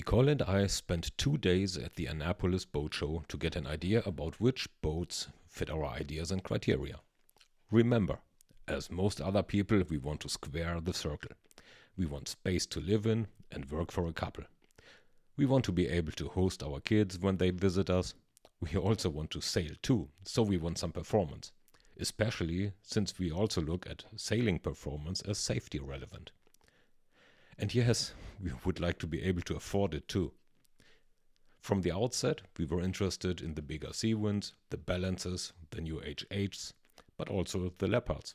Nicole and I spent 2 days at the Annapolis Boat Show to get an idea about which boats fit our ideas and criteria. Remember, as most other people, we want to square the circle. We want space to live in and work for a couple. We want to be able to host our kids when they visit us. We also want to sail too, so we want some performance, especially since we also look at sailing performance as safety relevant. And yes, we would like to be able to afford it too. From the outset, we were interested in the bigger sea winds, the balances, the new HHs, but also the leopards.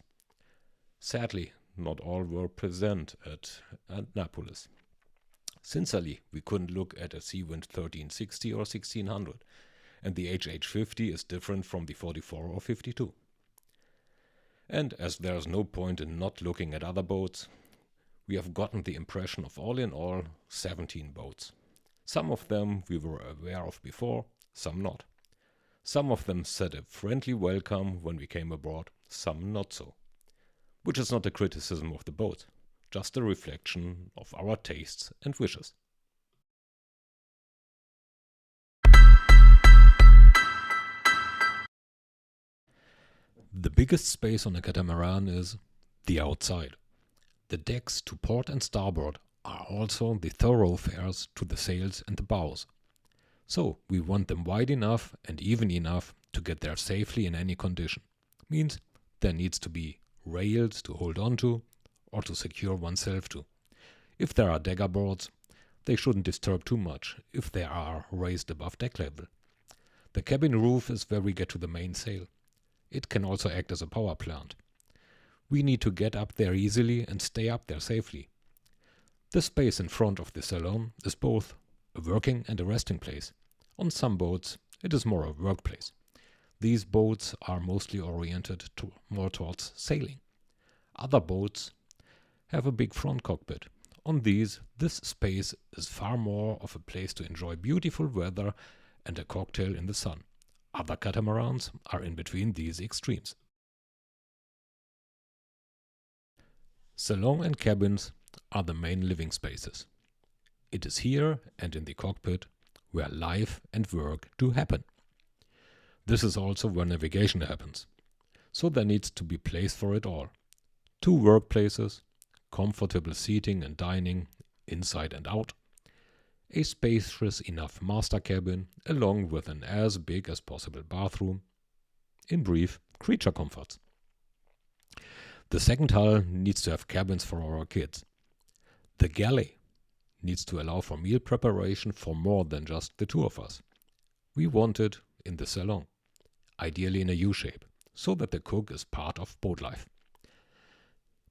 Sadly, not all were present at Annapolis. Sincerely, we couldn't look at a Seawind 1360 or 1600, and the HH50 is different from the 44 or 52. And as there's no point in not looking at other boats, we have gotten the impression of all in all 17 boats. Some of them we were aware of before, some not. Some of them said a friendly welcome when we came aboard, some not so. Which is not a criticism of the boat, just a reflection of our tastes and wishes. The biggest space on a catamaran is the outside. The decks to port and starboard are also the thoroughfares to the sails and the bows. So we want them wide enough and even enough to get there safely in any condition. Means there needs to be rails to hold on to or to secure oneself to. If there are dagger boards, they shouldn't disturb too much if they are raised above deck level. The cabin roof is where we get to the mainsail. It can also act as a power plant. We need to get up there easily and stay up there safely. The space in front of the salon is both a working and a resting place. On some boats, it is more a workplace. These boats are mostly oriented more towards sailing. Other boats have a big front cockpit. On these, this space is far more of a place to enjoy beautiful weather and a cocktail in the sun. Other catamarans are in between these extremes. Salon and cabins are the main living spaces. It is here and in the cockpit where life and work do happen. This is also where navigation happens. So there needs to be place for it all. 2 workplaces, comfortable seating and dining, inside and out, a spacious enough master cabin along with an as big as possible bathroom. In brief, creature comforts. The second hull needs to have cabins for our kids. The galley needs to allow for meal preparation for more than just the 2 of us. We want it in the salon, ideally in a U-shape, so that the cook is part of boat life.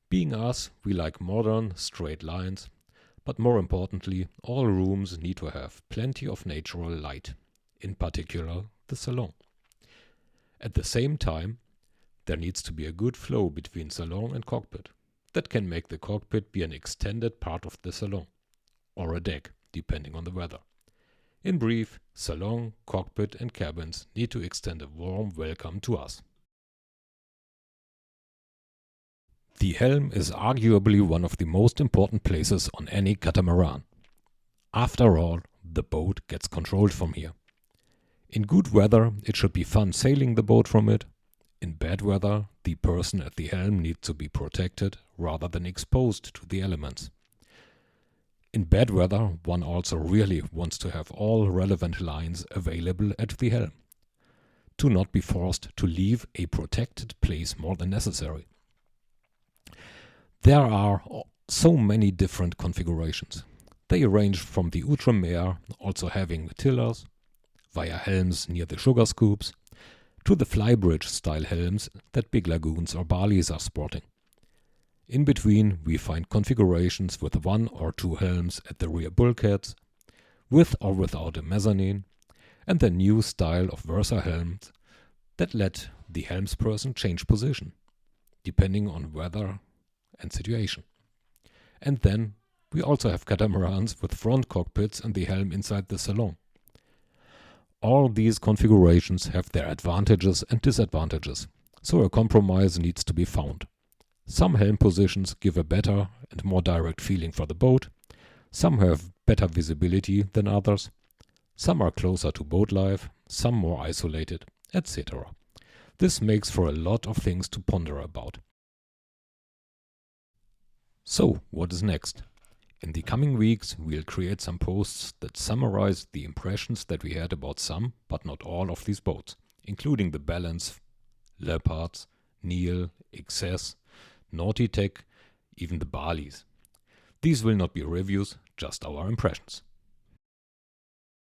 Being us, we like modern, straight lines, but more importantly, all rooms need to have plenty of natural light, in particular the salon. At the same time, there needs to be a good flow between salon and cockpit. That can make the cockpit be an extended part of the salon, or a deck, depending on the weather. In brief, salon, cockpit and cabins need to extend a warm welcome to us. The helm is arguably one of the most important places on any catamaran. After all, the boat gets controlled from here. In good weather, it should be fun sailing the boat from it. In bad weather, the person at the helm needs to be protected rather than exposed to the elements. In bad weather, one also really wants to have all relevant lines available at the helm, to not be forced to leave a protected place more than necessary. There are so many different configurations. They range from the Outremer, also having tillers, via helms near the sugar scoops, to the flybridge style helms that big lagoons or Balis are sporting. In between we find configurations with 1 or 2 helms at the rear bulkheads, with or without a mezzanine, and the new style of Versa helms that let the helmsperson change position, depending on weather and situation. And then we also have catamarans with front cockpits and the helm inside the salon. All these configurations have their advantages and disadvantages, so a compromise needs to be found. Some helm positions give a better and more direct feeling for the boat, some have better visibility than others. Some are closer to boat life, some more isolated, etc. This makes for a lot of things to ponder about. So, what is next? In the coming weeks, we'll create some posts that summarize the impressions that we had about some, but not all of these boats, including the Balance, Leopards, Neil, XS, Naughty Tech, even the Balis. These will not be reviews, just our impressions.